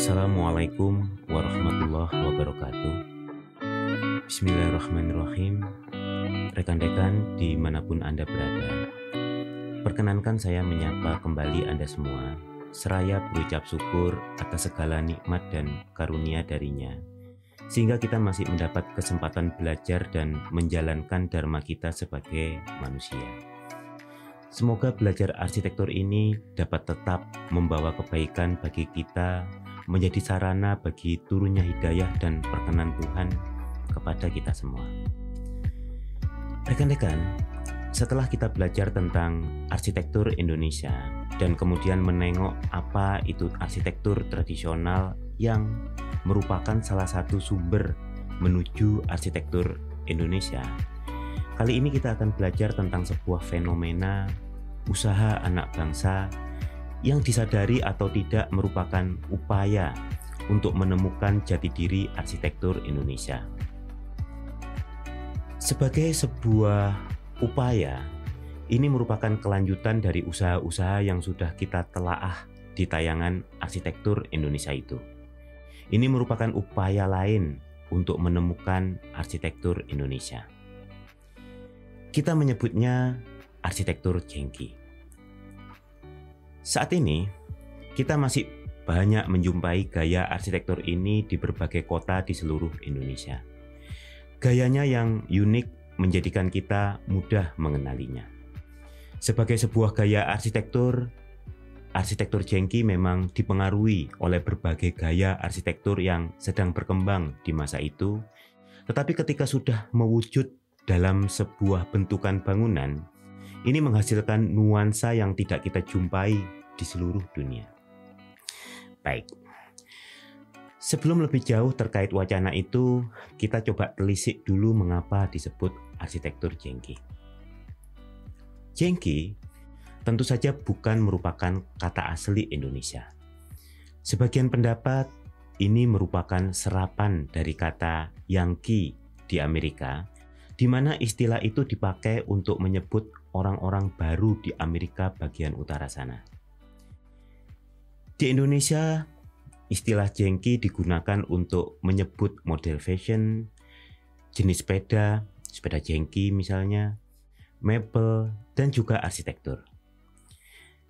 Assalamualaikum warahmatullahi wabarakatuh. Bismillahirrahmanirrahim. Rekan-rekan dimanapun Anda berada, perkenankan saya menyapa kembali Anda semua, seraya berucap syukur atas segala nikmat dan karunia darinya, sehingga kita masih mendapat kesempatan belajar dan menjalankan dharma kita sebagai manusia. Semoga belajar arsitektur ini dapat tetap membawa kebaikan bagi kita, menjadi sarana bagi turunnya hidayah dan perkenan Tuhan kepada kita semua. Rekan-rekan, setelah kita belajar tentang arsitektur Indonesia dan kemudian menengok apa itu arsitektur tradisional yang merupakan salah satu sumber menuju arsitektur Indonesia, kali ini kita akan belajar tentang sebuah fenomena usaha anak bangsa yang disadari atau tidak merupakan upaya untuk menemukan jati diri arsitektur Indonesia. Sebagai sebuah upaya, ini merupakan kelanjutan dari usaha-usaha yang sudah kita telaah di tayangan arsitektur Indonesia itu. Ini merupakan upaya lain untuk menemukan arsitektur Indonesia. Kita menyebutnya arsitektur jengki. Saat ini, kita masih banyak menjumpai gaya arsitektur ini di berbagai kota di seluruh Indonesia. Gayanya yang unik menjadikan kita mudah mengenalinya. Sebagai sebuah gaya arsitektur jengki memang dipengaruhi oleh berbagai gaya arsitektur yang sedang berkembang di masa itu, tetapi ketika sudah mewujud dalam sebuah bentukan bangunan, ini menghasilkan nuansa yang tidak kita jumpai di seluruh dunia. Baik, sebelum lebih jauh terkait wacana itu, kita coba telisik dulu mengapa disebut arsitektur jengki. Jengki tentu saja bukan merupakan kata asli Indonesia. Sebagian pendapat ini merupakan serapan dari kata Yankee di Amerika, di mana istilah itu dipakai untuk menyebut orang-orang baru di Amerika bagian utara sana. Di Indonesia, istilah jengki digunakan untuk menyebut model fashion, jenis sepeda jengki misalnya, mebel, dan juga arsitektur.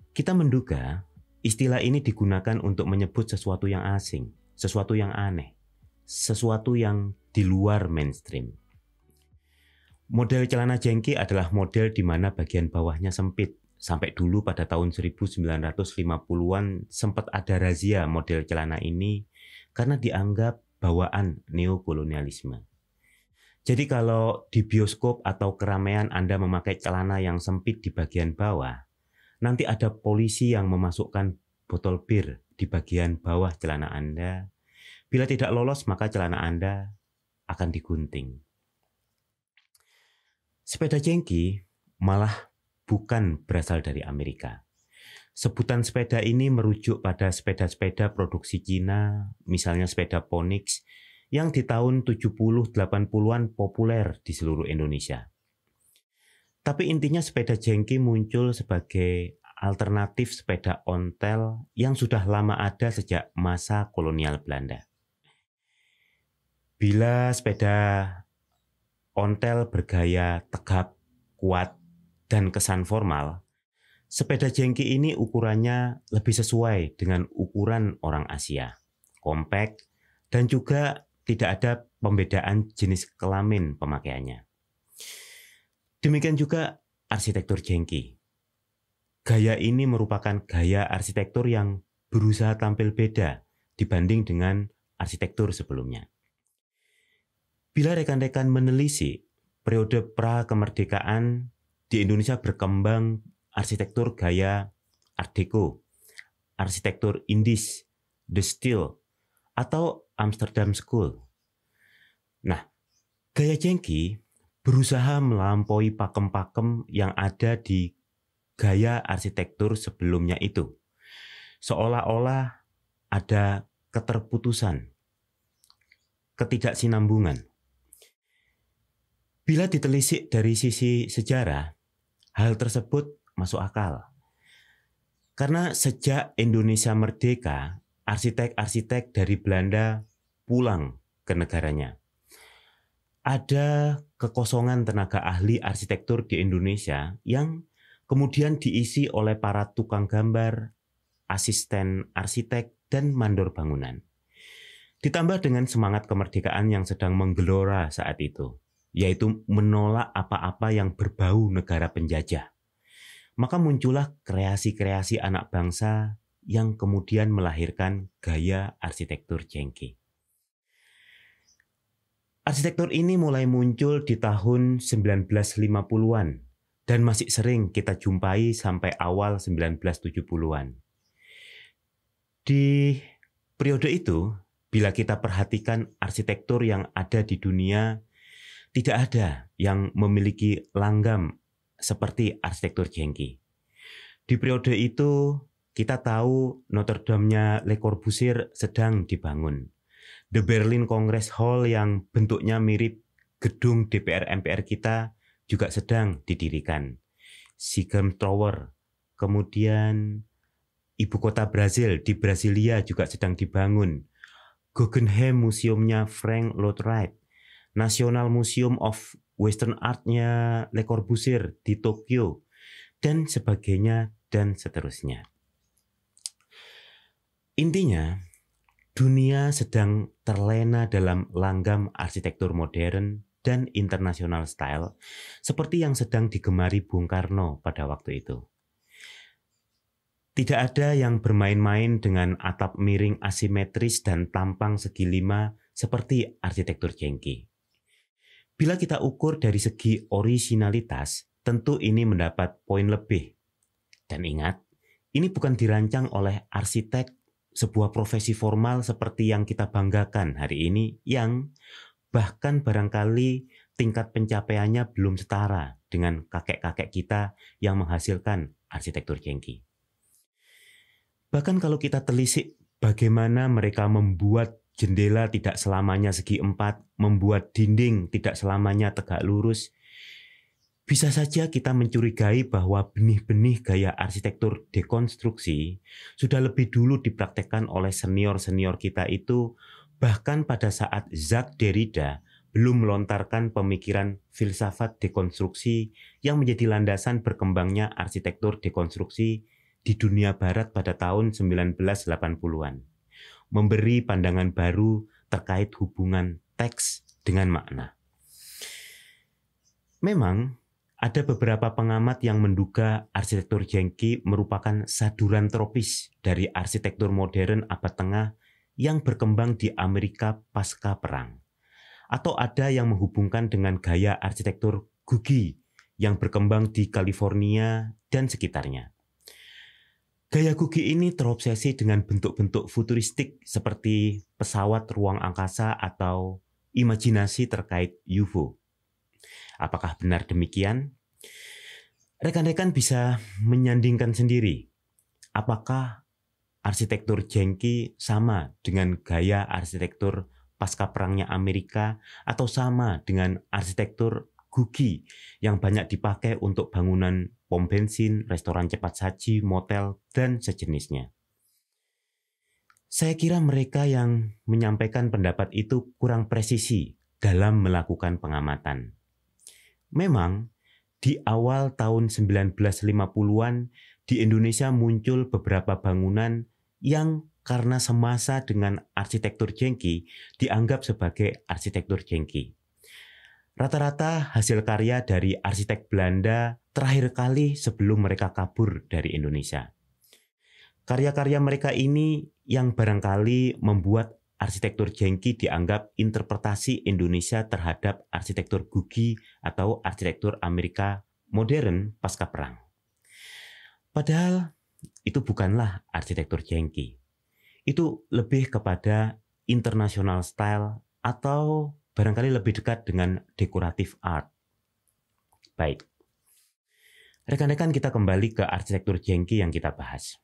Kita menduga istilah ini digunakan untuk menyebut sesuatu yang asing, sesuatu yang aneh, sesuatu yang di luar mainstream. Model celana jengki adalah model di mana bagian bawahnya sempit. Sampai dulu pada tahun 1950-an sempat ada razia model celana ini karena dianggap bawaan neokolonialisme. Jadi kalau di bioskop atau keramaian Anda memakai celana yang sempit di bagian bawah, nanti ada polisi yang memasukkan botol bir di bagian bawah celana Anda. Bila tidak lolos maka celana Anda akan digunting. Sepeda jengki malah bukan berasal dari Amerika. Sebutan sepeda ini merujuk pada sepeda-sepeda produksi Cina, misalnya sepeda Ponix, yang di tahun 70-80-an populer di seluruh Indonesia. Tapi intinya sepeda jengki muncul sebagai alternatif sepeda ontel yang sudah lama ada sejak masa kolonial Belanda. Bila sepeda ontel bergaya tegap, kuat, dan kesan formal, sepeda jengki ini ukurannya lebih sesuai dengan ukuran orang Asia, kompak, dan juga tidak ada pembedaan jenis kelamin pemakaiannya. Demikian juga arsitektur jengki. Gaya ini merupakan gaya arsitektur yang berusaha tampil beda dibanding dengan arsitektur sebelumnya. Bila rekan-rekan menelisik periode pra-kemerdekaan di Indonesia berkembang arsitektur gaya Art Deco, arsitektur Indis, The Style, atau Amsterdam School. Nah, gaya jengki berusaha melampaui pakem-pakem yang ada di gaya arsitektur sebelumnya itu. Seolah-olah ada keterputusan, ketidaksinambungan. Bila ditelisik dari sisi sejarah, hal tersebut masuk akal. Karena sejak Indonesia merdeka, arsitek-arsitek dari Belanda pulang ke negaranya. Ada kekosongan tenaga ahli arsitektur di Indonesia yang kemudian diisi oleh para tukang gambar, asisten arsitek, dan mandor bangunan. Ditambah dengan semangat kemerdekaan yang sedang menggelora saat itu, yaitu menolak apa-apa yang berbau negara penjajah. Maka muncullah kreasi-kreasi anak bangsa yang kemudian melahirkan gaya arsitektur jengki. Arsitektur ini mulai muncul di tahun 1950-an dan masih sering kita jumpai sampai awal 1970-an. Di periode itu, bila kita perhatikan arsitektur yang ada di dunia, tidak ada yang memiliki langgam seperti arsitektur jengki. Di periode itu, kita tahu Notre Dame-nya Le Corbusier sedang dibangun. The Berlin Congress Hall yang bentuknya mirip gedung DPR MPR kita juga sedang didirikan. Seagram Tower, kemudian ibu kota Brazil di Brasilia juga sedang dibangun. Guggenheim Museumnya Frank Lloyd Wright, National Museum of Western Art-nya Le Corbusier di Tokyo, dan sebagainya dan seterusnya. Intinya, dunia sedang terlena dalam langgam arsitektur modern dan international style seperti yang sedang digemari Bung Karno pada waktu itu. Tidak ada yang bermain-main dengan atap miring asimetris dan tampang segi lima seperti arsitektur jengki. Bila kita ukur dari segi orisinalitas, tentu ini mendapat poin lebih. Dan ingat, ini bukan dirancang oleh arsitek, sebuah profesi formal seperti yang kita banggakan hari ini, yang bahkan barangkali tingkat pencapaiannya belum setara dengan kakek-kakek kita yang menghasilkan arsitektur jengki. Bahkan kalau kita telisik bagaimana mereka membuat jendela tidak selamanya segi empat, membuat dinding tidak selamanya tegak lurus, bisa saja kita mencurigai bahwa benih-benih gaya arsitektur dekonstruksi sudah lebih dulu dipraktekkan oleh senior-senior kita itu, bahkan pada saat Jacques Derrida belum melontarkan pemikiran filsafat dekonstruksi yang menjadi landasan berkembangnya arsitektur dekonstruksi di dunia barat pada tahun 1980-an. Memberi pandangan baru terkait hubungan teks dengan makna. Memang, ada beberapa pengamat yang menduga arsitektur jengki merupakan saduran tropis dari arsitektur modern abad tengah yang berkembang di Amerika pasca perang. Atau ada yang menghubungkan dengan gaya arsitektur Gugi yang berkembang di California dan sekitarnya. Gaya Gugi ini terobsesi dengan bentuk-bentuk futuristik seperti pesawat ruang angkasa atau imajinasi terkait UFO. Apakah benar demikian? Rekan-rekan bisa menyandingkan sendiri. Apakah arsitektur jengki sama dengan gaya arsitektur pasca perangnya Amerika atau sama dengan arsitektur Gugi yang banyak dipakai untuk bangunan pom bensin, restoran cepat saji, motel, dan sejenisnya? Saya kira mereka yang menyampaikan pendapat itu kurang presisi dalam melakukan pengamatan. Memang, di awal tahun 1950-an di Indonesia muncul beberapa bangunan yang karena semasa dengan arsitektur jengki dianggap sebagai arsitektur jengki. Rata-rata hasil karya dari arsitek Belanda terakhir kali sebelum mereka kabur dari Indonesia. Karya-karya mereka ini yang barangkali membuat arsitektur jengki dianggap interpretasi Indonesia terhadap arsitektur Gugi atau arsitektur Amerika modern pasca perang. Padahal itu bukanlah arsitektur jengki. Itu lebih kepada international style atau barangkali lebih dekat dengan decorative art. Baik. Rekan-rekan, kita kembali ke arsitektur jengki yang kita bahas.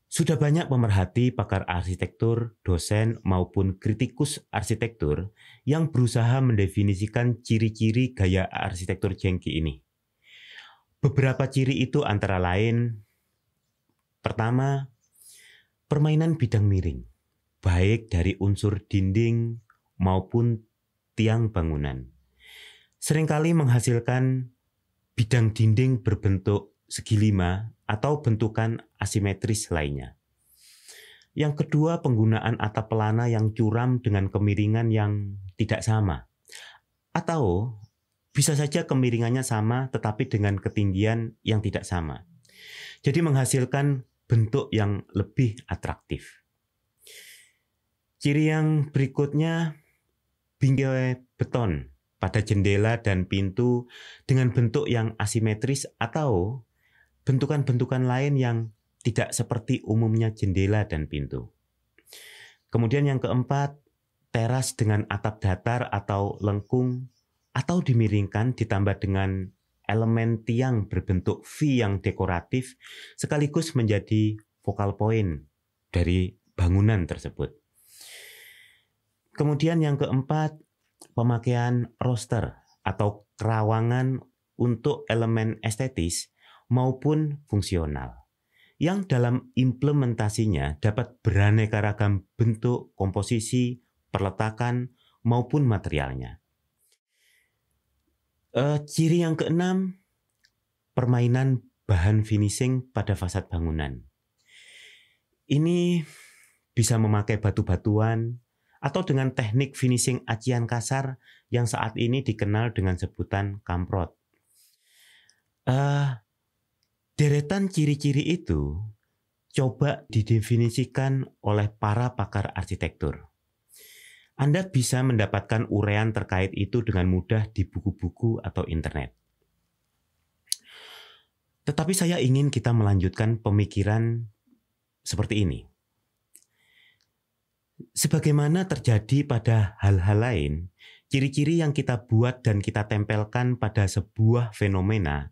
Sudah banyak pemerhati, pakar arsitektur, dosen, maupun kritikus arsitektur yang berusaha mendefinisikan ciri-ciri gaya arsitektur jengki ini. Beberapa ciri itu antara lain, pertama, permainan bidang miring, baik dari unsur dinding maupun tiang bangunan, seringkali menghasilkan bidang dinding berbentuk segi lima atau bentukan asimetris lainnya. Yang kedua, penggunaan atap pelana yang curam dengan kemiringan yang tidak sama. Atau bisa saja kemiringannya sama tetapi dengan ketinggian yang tidak sama. Jadi menghasilkan bentuk yang lebih atraktif. Ciri yang berikutnya, bingkai beton pada jendela dan pintu dengan bentuk yang asimetris atau bentukan-bentukan lain yang tidak seperti umumnya jendela dan pintu. Kemudian yang keempat, teras dengan atap datar atau lengkung atau dimiringkan ditambah dengan elemen tiang berbentuk V yang dekoratif sekaligus menjadi focal point dari bangunan tersebut. Kemudian yang keempat, pemakaian roster atau kerawangan untuk elemen estetis maupun fungsional, yang dalam implementasinya dapat beraneka ragam bentuk, komposisi, perletakan, maupun materialnya. Ciri yang keenam, permainan bahan finishing pada fasad bangunan. Ini bisa memakai batu-batuan atau dengan teknik finishing acian kasar yang saat ini dikenal dengan sebutan kamprot. Deretan ciri-ciri itu coba didefinisikan oleh para pakar arsitektur. Anda bisa mendapatkan uraian terkait itu dengan mudah di buku-buku atau internet. Tetapi saya ingin kita melanjutkan pemikiran seperti ini. Sebagaimana terjadi pada hal-hal lain, ciri-ciri yang kita buat dan kita tempelkan pada sebuah fenomena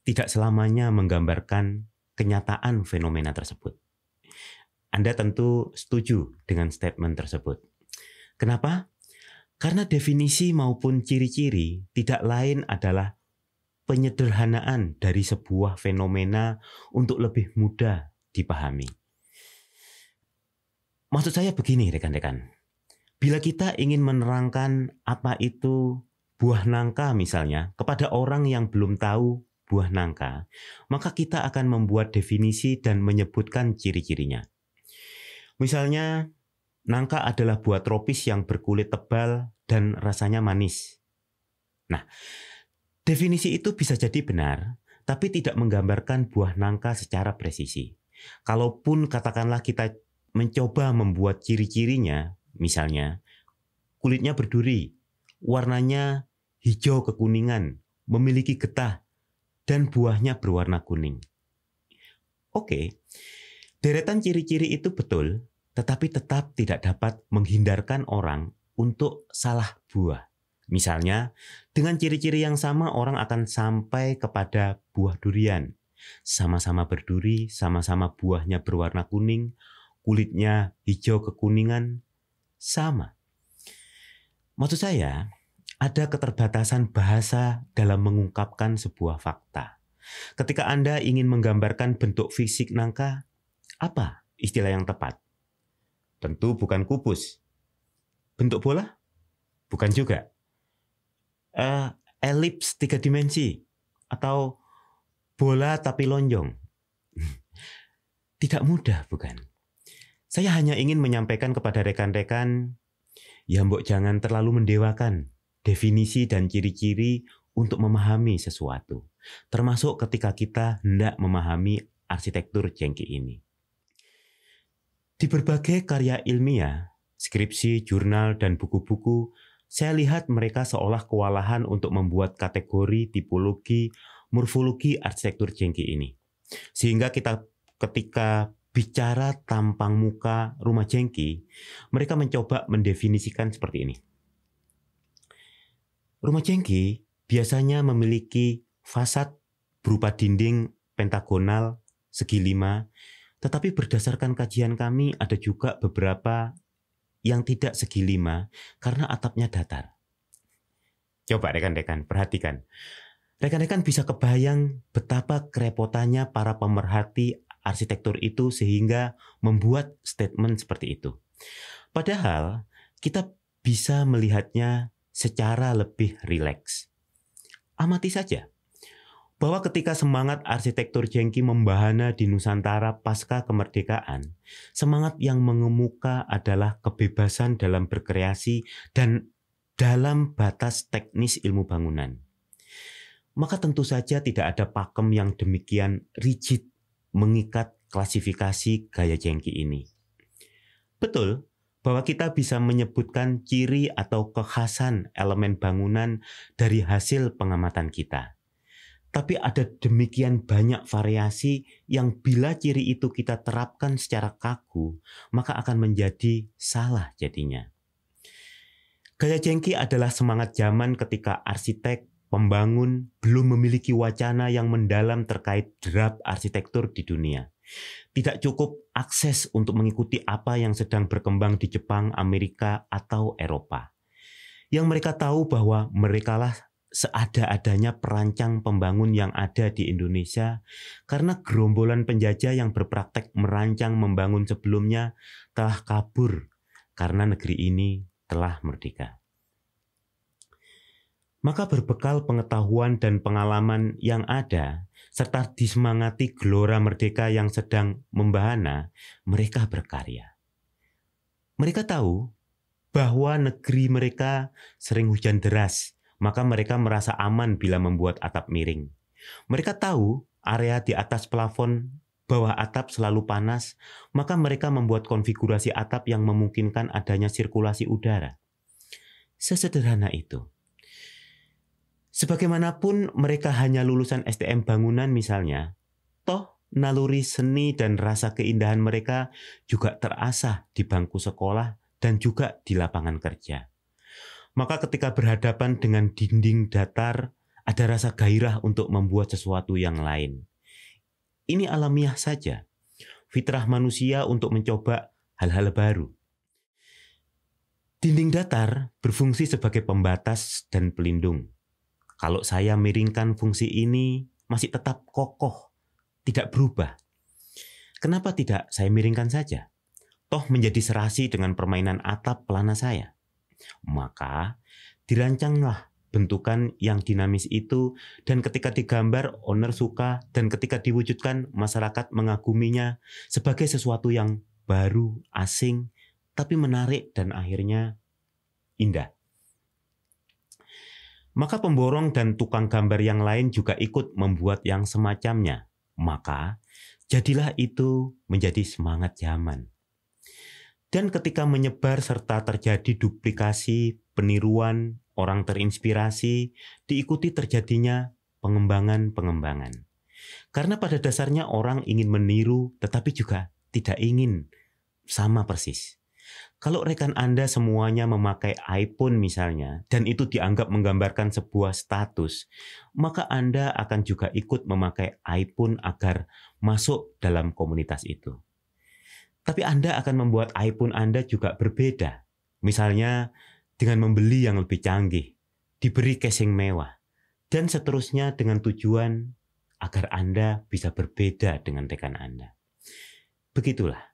tidak selamanya menggambarkan kenyataan fenomena tersebut. Anda tentu setuju dengan statement tersebut. Kenapa? Karena definisi maupun ciri-ciri tidak lain adalah penyederhanaan dari sebuah fenomena untuk lebih mudah dipahami. Maksud saya begini rekan-rekan, bila kita ingin menerangkan apa itu buah nangka misalnya kepada orang yang belum tahu buah nangka, maka kita akan membuat definisi dan menyebutkan ciri-cirinya. Misalnya, nangka adalah buah tropis yang berkulit tebal dan rasanya manis. Nah, definisi itu bisa jadi benar, tapi tidak menggambarkan buah nangka secara presisi. Kalaupun katakanlah kita mencoba membuat ciri-cirinya, misalnya kulitnya berduri, warnanya hijau kekuningan, memiliki getah, dan buahnya berwarna kuning. Oke, deretan ciri-ciri itu betul, tetapi tetap tidak dapat menghindarkan orang untuk salah buah. Misalnya, dengan ciri-ciri yang sama orang akan sampai kepada buah durian. Sama-sama berduri, sama-sama buahnya berwarna kuning, kulitnya hijau kekuningan, sama. Maksud saya, ada keterbatasan bahasa dalam mengungkapkan sebuah fakta. Ketika Anda ingin menggambarkan bentuk fisik nangka, apa istilah yang tepat? Tentu bukan kubus. Bentuk bola? Bukan juga. Elips 3 dimensi atau bola tapi lonjong. Tidak mudah, bukan? Saya hanya ingin menyampaikan kepada rekan-rekan, ya mbok jangan terlalu mendewakan definisi dan ciri-ciri untuk memahami sesuatu, termasuk ketika kita hendak memahami arsitektur jengki ini. Di berbagai karya ilmiah, skripsi, jurnal, dan buku-buku, saya lihat mereka seolah kewalahan untuk membuat kategori, tipologi, morfologi arsitektur jengki ini. Sehingga kita ketika bicara tampang muka rumah jengki, mereka mencoba mendefinisikan seperti ini. Rumah jengki biasanya memiliki fasad berupa dinding pentagonal segi 5, tetapi berdasarkan kajian kami ada juga beberapa yang tidak segi 5 karena atapnya datar. Coba rekan-rekan perhatikan. Rekan-rekan bisa kebayang betapa kerepotannya para pemerhati arsitektur itu sehingga membuat statement seperti itu. Padahal kita bisa melihatnya secara lebih rileks. Amati saja bahwa ketika semangat arsitektur Jengki membahana di Nusantara pasca kemerdekaan, semangat yang mengemuka adalah kebebasan dalam berkreasi dan dalam batas teknis ilmu bangunan. Maka tentu saja tidak ada pakem yang demikian rigid mengikat klasifikasi gaya Jengki ini. Betul bahwa kita bisa menyebutkan ciri atau kekhasan elemen bangunan dari hasil pengamatan kita. Tapi ada demikian banyak variasi yang bila ciri itu kita terapkan secara kaku, maka akan menjadi salah jadinya. Gaya Jengki adalah semangat zaman ketika arsitek, pembangun belum memiliki wacana yang mendalam terkait draft arsitektur di dunia. Tidak cukup akses untuk mengikuti apa yang sedang berkembang di Jepang, Amerika, atau Eropa. Yang mereka tahu bahwa merekalah seada-adanya perancang pembangun yang ada di Indonesia karena gerombolan penjajah yang berpraktek merancang membangun sebelumnya telah kabur karena negeri ini telah merdeka. Maka berbekal pengetahuan dan pengalaman yang ada, serta disemangati gelora merdeka yang sedang membahana, mereka berkarya. Mereka tahu bahwa negeri mereka sering hujan deras, maka mereka merasa aman bila membuat atap miring. Mereka tahu area di atas plafon bawah atap selalu panas, maka mereka membuat konfigurasi atap yang memungkinkan adanya sirkulasi udara. Sesederhana itu. Sebagaimanapun mereka hanya lulusan STM bangunan misalnya, toh naluri seni dan rasa keindahan mereka juga terasah di bangku sekolah dan juga di lapangan kerja. Maka ketika berhadapan dengan dinding datar, ada rasa gairah untuk membuat sesuatu yang lain. Ini alamiah saja, fitrah manusia untuk mencoba hal-hal baru. Dinding datar berfungsi sebagai pembatas dan pelindung. Kalau saya miringkan fungsi ini, masih tetap kokoh, tidak berubah. Kenapa tidak saya miringkan saja? Toh menjadi serasi dengan permainan atap pelana saya. Maka dirancanglah bentukan yang dinamis itu, dan ketika digambar owner suka, dan ketika diwujudkan masyarakat mengaguminya sebagai sesuatu yang baru, asing, tapi menarik dan akhirnya indah. Maka pemborong dan tukang gambar yang lain juga ikut membuat yang semacamnya. Maka jadilah itu menjadi semangat zaman. Dan ketika menyebar serta terjadi duplikasi, peniruan, orang terinspirasi, diikuti terjadinya pengembangan-pengembangan. Karena pada dasarnya orang ingin meniru tetapi juga tidak ingin sama persis. Kalau rekan Anda semuanya memakai iPhone misalnya, dan itu dianggap menggambarkan sebuah status, maka Anda akan juga ikut memakai iPhone agar masuk dalam komunitas itu. Tapi Anda akan membuat iPhone Anda juga berbeda. Misalnya dengan membeli yang lebih canggih, diberi casing mewah, dan seterusnya dengan tujuan agar Anda bisa berbeda dengan rekan Anda. Begitulah.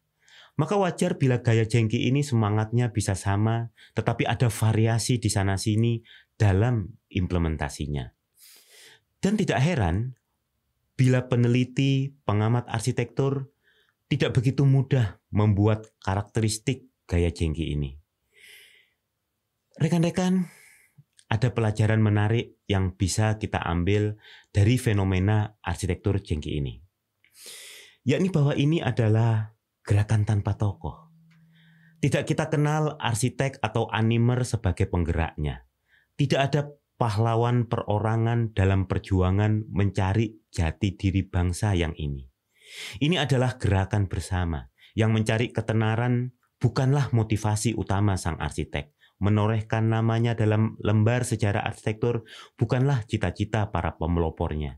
Maka wajar bila gaya Jengki ini semangatnya bisa sama, tetapi ada variasi di sana-sini dalam implementasinya. Dan tidak heran bila peneliti, pengamat arsitektur tidak begitu mudah membuat karakteristik gaya Jengki ini. Rekan-rekan, ada pelajaran menarik yang bisa kita ambil dari fenomena arsitektur Jengki ini. Yakni bahwa ini adalah gerakan tanpa tokoh. Tidak kita kenal arsitek atau animer sebagai penggeraknya. Tidak ada pahlawan perorangan dalam perjuangan mencari jati diri bangsa yang ini. Ini adalah gerakan bersama yang mencari ketenaran bukanlah motivasi utama sang arsitek. Menorehkan namanya dalam lembar sejarah arsitektur bukanlah cita-cita para pemelopornya.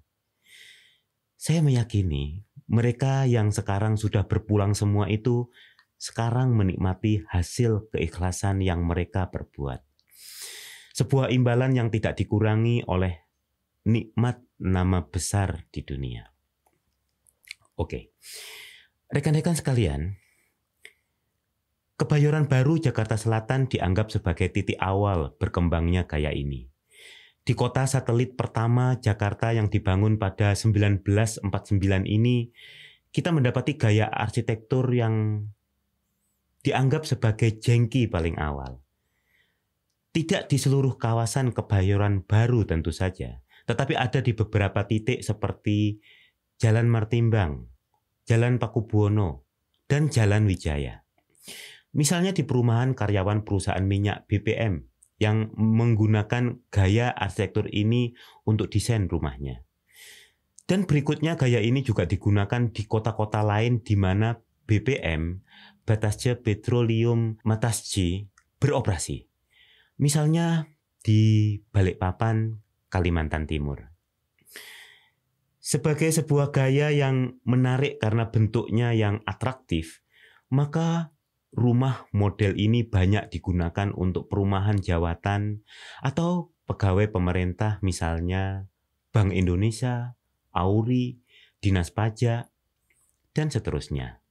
Saya meyakini mereka yang sekarang sudah berpulang semua itu sekarang menikmati hasil keikhlasan yang mereka perbuat. Sebuah imbalan yang tidak dikurangi oleh nikmat nama besar di dunia. Oke. Rekan-rekan sekalian, Kebayoran Baru Jakarta Selatan dianggap sebagai titik awal berkembangnya gaya ini. Di kota satelit pertama Jakarta yang dibangun pada 1949 ini, kita mendapati gaya arsitektur yang dianggap sebagai jengki paling awal. Tidak di seluruh kawasan Kebayoran Baru tentu saja, tetapi ada di beberapa titik seperti Jalan Martimbang, Jalan Pakubuwono, dan Jalan Wijaya. Misalnya di perumahan karyawan perusahaan minyak BPM yang menggunakan gaya arsitektur ini untuk desain rumahnya. Dan berikutnya gaya ini juga digunakan di kota-kota lain di mana BPM, Batasja Petroleum Matasji, beroperasi. Misalnya di Balikpapan, Kalimantan Timur. Sebagai sebuah gaya yang menarik karena bentuknya yang atraktif, maka rumah model ini banyak digunakan untuk perumahan jawatan atau pegawai pemerintah, misalnya Bank Indonesia, Auri, Dinas Pajak, dan seterusnya.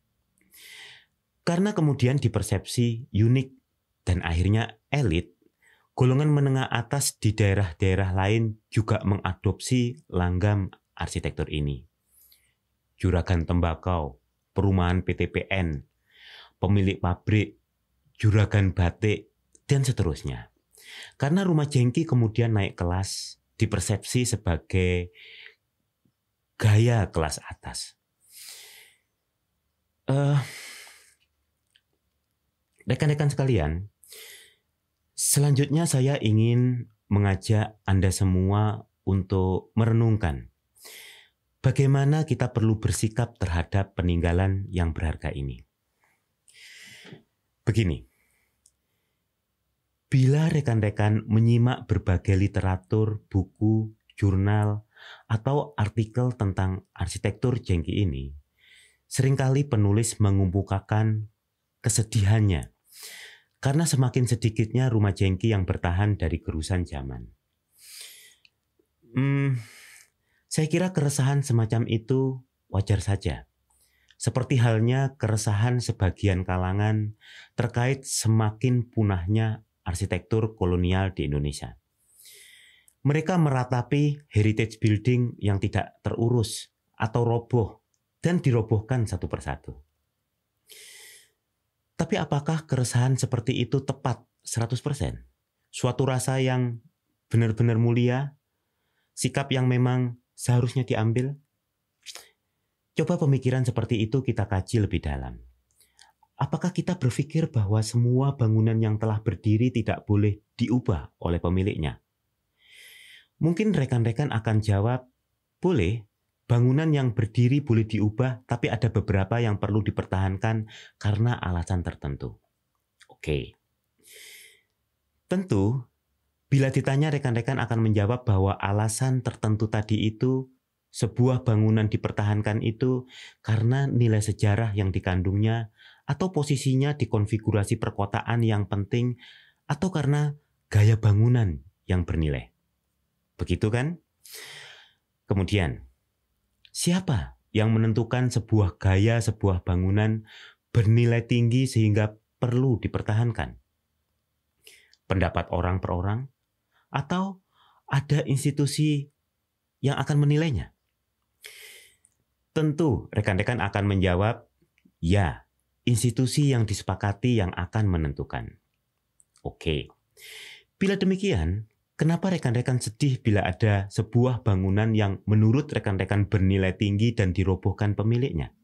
Karena kemudian dipersepsi unik dan akhirnya elit, golongan menengah atas di daerah-daerah lain juga mengadopsi langgam arsitektur ini. Juragan Tembakau, perumahan PTPN, pemilik pabrik, juragan batik, dan seterusnya. Karena rumah jengki kemudian naik kelas, dipersepsi sebagai gaya kelas atas. Rekan-rekan sekalian, selanjutnya saya ingin mengajak Anda semua untuk merenungkan bagaimana kita perlu bersikap terhadap peninggalan yang berharga ini. Begini, bila rekan-rekan menyimak berbagai literatur, buku, jurnal, atau artikel tentang arsitektur jengki ini, seringkali penulis mengemukakan kesedihannya karena semakin sedikitnya rumah jengki yang bertahan dari gerusan zaman. Saya kira keresahan semacam itu wajar saja. Seperti halnya keresahan sebagian kalangan terkait semakin punahnya arsitektur kolonial di Indonesia. Mereka meratapi heritage building yang tidak terurus atau roboh dan dirobohkan satu persatu. Tapi apakah keresahan seperti itu tepat 100%? Suatu rasa yang benar-benar mulia, sikap yang memang seharusnya diambil? Coba pemikiran seperti itu kita kaji lebih dalam. Apakah kita berpikir bahwa semua bangunan yang telah berdiri tidak boleh diubah oleh pemiliknya? Mungkin rekan-rekan akan jawab, boleh, bangunan yang berdiri boleh diubah, tapi ada beberapa yang perlu dipertahankan karena alasan tertentu. Oke. Tentu, bila ditanya rekan-rekan akan menjawab bahwa alasan tertentu tadi itu sebuah bangunan dipertahankan itu karena nilai sejarah yang dikandungnya atau posisinya di konfigurasi perkotaan yang penting atau karena gaya bangunan yang bernilai. Begitu kan? Kemudian, siapa yang menentukan sebuah gaya sebuah bangunan bernilai tinggi sehingga perlu dipertahankan? Pendapat orang per orang? Atau ada institusi yang akan menilainya? Tentu rekan-rekan akan menjawab, ya, institusi yang disepakati yang akan menentukan. Oke, bila demikian, kenapa rekan-rekan sedih bila ada sebuah bangunan yang menurut rekan-rekan bernilai tinggi dan dirobohkan pemiliknya?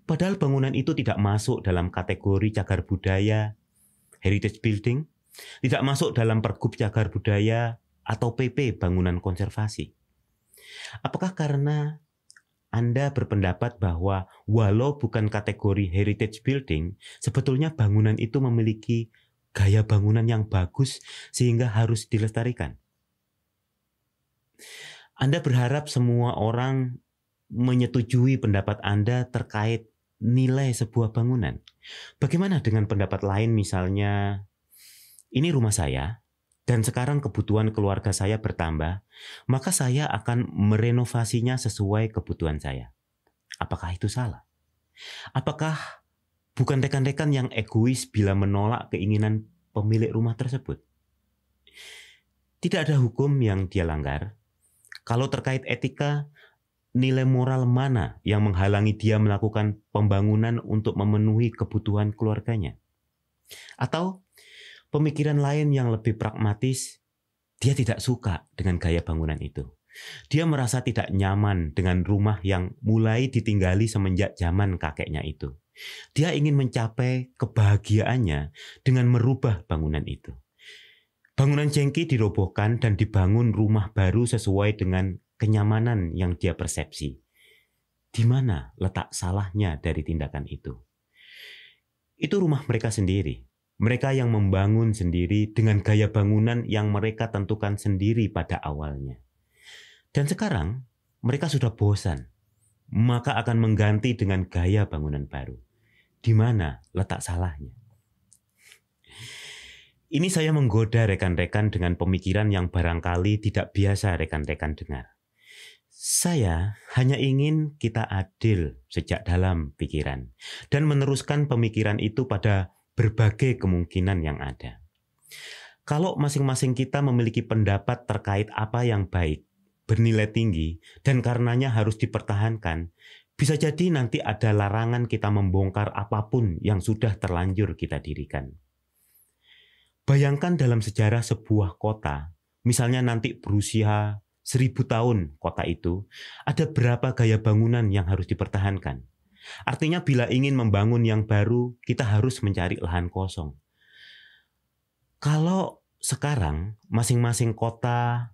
Padahal bangunan itu tidak masuk dalam kategori cagar budaya, heritage building, tidak masuk dalam Pergub Cagar Budaya atau PP bangunan konservasi. Apakah karena Anda berpendapat bahwa walau bukan kategori heritage building, sebetulnya bangunan itu memiliki gaya bangunan yang bagus sehingga harus dilestarikan? Anda berharap semua orang menyetujui pendapat Anda terkait nilai sebuah bangunan. Bagaimana dengan pendapat lain, misalnya, ini rumah saya, dan sekarang kebutuhan keluarga saya bertambah, maka saya akan merenovasinya sesuai kebutuhan saya. Apakah itu salah? Apakah bukan rekan-rekan yang egois bila menolak keinginan pemilik rumah tersebut? Tidak ada hukum yang dia langgar. Kalau terkait etika, nilai moral mana yang menghalangi dia melakukan pembangunan untuk memenuhi kebutuhan keluarganya? Atau pemikiran lain yang lebih pragmatis, dia tidak suka dengan gaya bangunan itu. Dia merasa tidak nyaman dengan rumah yang mulai ditinggali semenjak zaman kakeknya itu. Dia ingin mencapai kebahagiaannya dengan merubah bangunan itu. Bangunan jengki dirobohkan dan dibangun rumah baru sesuai dengan kenyamanan yang dia persepsi. Di mana letak salahnya dari tindakan itu? Itu rumah mereka sendiri. Mereka yang membangun sendiri dengan gaya bangunan yang mereka tentukan sendiri pada awalnya. Dan sekarang mereka sudah bosan, maka akan mengganti dengan gaya bangunan baru. Di mana letak salahnya? Ini saya menggoda rekan-rekan dengan pemikiran yang barangkali tidak biasa rekan-rekan dengar. Saya hanya ingin kita adil sejak dalam pikiran dan meneruskan pemikiran itu pada berbagai kemungkinan yang ada. Kalau masing-masing kita memiliki pendapat terkait apa yang baik, bernilai tinggi, dan karenanya harus dipertahankan, bisa jadi nanti ada larangan kita membongkar apapun yang sudah terlanjur kita dirikan. Bayangkan dalam sejarah sebuah kota, misalnya nanti berusia 1000 tahun kota itu, ada berapa gaya bangunan yang harus dipertahankan. Artinya bila ingin membangun yang baru, kita harus mencari lahan kosong. Kalau sekarang masing-masing kota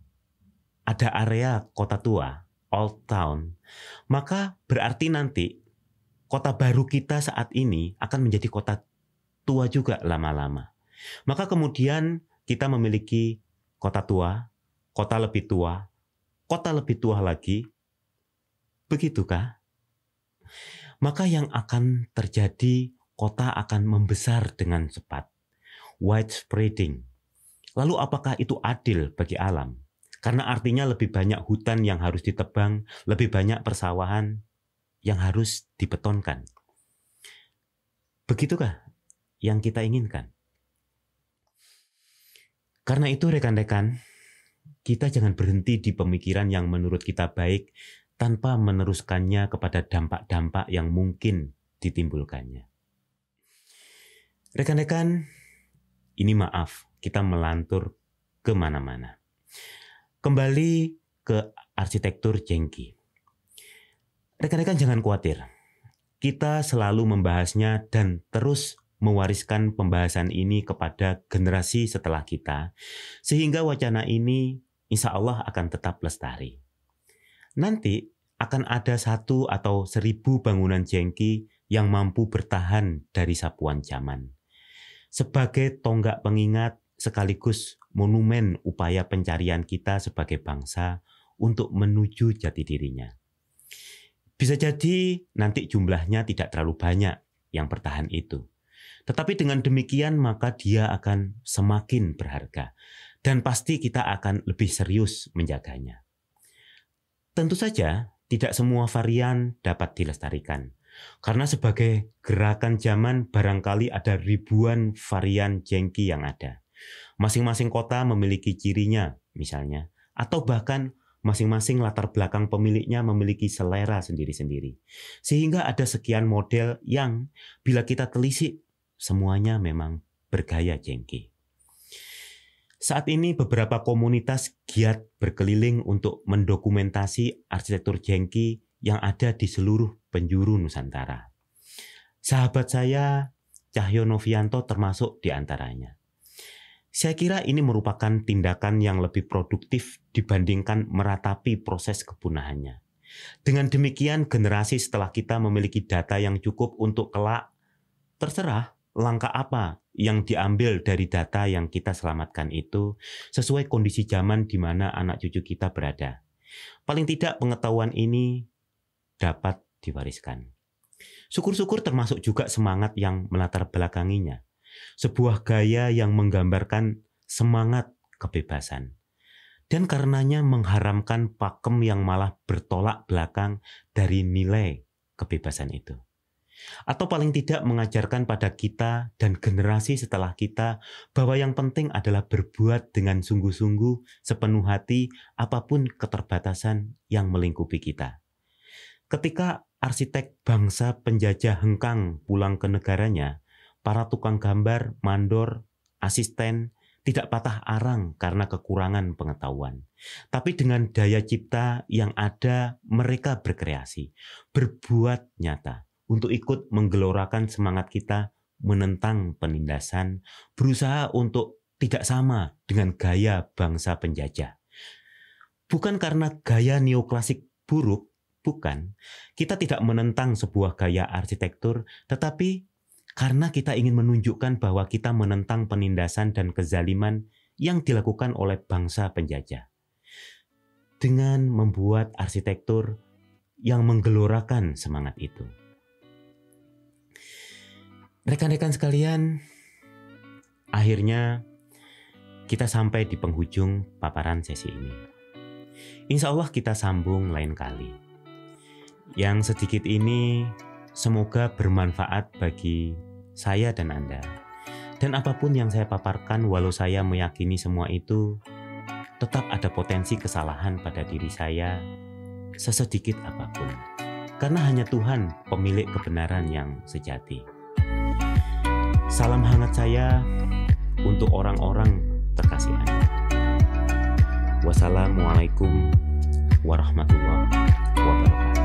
ada area kota tua, old town, maka berarti nanti kota baru kita saat ini akan menjadi kota tua juga lama-lama. Maka kemudian kita memiliki kota tua, kota lebih tua lagi. Begitukah? Maka yang akan terjadi, kota akan membesar dengan cepat. Widespreading. Lalu apakah itu adil bagi alam? Karena artinya lebih banyak hutan yang harus ditebang, lebih banyak persawahan yang harus dibetonkan. Begitukah yang kita inginkan? Karena itu rekan-rekan, kita jangan berhenti di pemikiran yang menurut kita baik tanpa meneruskannya kepada dampak-dampak yang mungkin ditimbulkannya. Rekan-rekan, ini maaf, kita melantur kemana-mana. Kembali ke arsitektur jengki. Rekan-rekan jangan khawatir. Kita selalu membahasnya dan terus mewariskan pembahasan ini kepada generasi setelah kita, sehingga wacana ini insya Allah akan tetap lestari. Nanti akan ada 1 atau 1000 bangunan jengki yang mampu bertahan dari sapuan zaman. Sebagai tonggak pengingat sekaligus monumen upaya pencarian kita sebagai bangsa untuk menuju jati dirinya. Bisa jadi nanti jumlahnya tidak terlalu banyak yang bertahan itu. Tetapi dengan demikian maka dia akan semakin berharga. Dan pasti kita akan lebih serius menjaganya. Tentu saja tidak semua varian dapat dilestarikan. Karena sebagai gerakan zaman barangkali ada ribuan varian jengki yang ada. Masing-masing kota memiliki cirinya misalnya, atau bahkan masing-masing latar belakang pemiliknya memiliki selera sendiri-sendiri. Sehingga ada sekian model yang bila kita telisik, semuanya memang bergaya jengki. Saat ini beberapa komunitas giat berkeliling untuk mendokumentasi arsitektur jengki yang ada di seluruh penjuru Nusantara. Sahabat saya, Cahyo Novianto termasuk di antaranya. Saya kira ini merupakan tindakan yang lebih produktif dibandingkan meratapi proses kepunahannya. Dengan demikian, generasi setelah kita memiliki data yang cukup untuk kelak, terserah langkah apa yang diambil dari data yang kita selamatkan itu sesuai kondisi zaman di mana anak cucu kita berada. Paling tidak pengetahuan ini dapat diwariskan. Syukur-syukur termasuk juga semangat yang melatar belakanginya. Sebuah gaya yang menggambarkan semangat kebebasan. Dan karenanya mengharamkan pakem yang malah bertolak belakang dari nilai kebebasan itu. Atau paling tidak mengajarkan pada kita dan generasi setelah kita bahwa yang penting adalah berbuat dengan sungguh-sungguh, sepenuh hati, apapun keterbatasan yang melingkupi kita. Ketika arsitek bangsa penjajah hengkang pulang ke negaranya, para tukang gambar, mandor, asisten tidak patah arang karena kekurangan pengetahuan. Tapi dengan daya cipta yang ada, mereka berkreasi, berbuat nyata untuk ikut menggelorakan semangat kita menentang penindasan, berusaha untuk tidak sama dengan gaya bangsa penjajah. Bukan karena gaya neoklasik buruk, bukan. Kita tidak menentang sebuah gaya arsitektur, tetapi karena kita ingin menunjukkan bahwa kita menentang penindasan dan kezaliman yang dilakukan oleh bangsa penjajah. Dengan membuat arsitektur yang menggelorakan semangat itu. Rekan-rekan sekalian, akhirnya kita sampai di penghujung paparan sesi ini. Insya Allah kita sambung lain kali. Yang sedikit ini semoga bermanfaat bagi saya dan Anda. Dan apapun yang saya paparkan, walau saya meyakini semua itu, tetap ada potensi kesalahan pada diri saya, sesedikit apapun. Karena hanya Tuhan pemilik kebenaran yang sejati. Salam hangat saya untuk orang-orang terkasih Anda. Wassalamualaikum warahmatullahi wabarakatuh.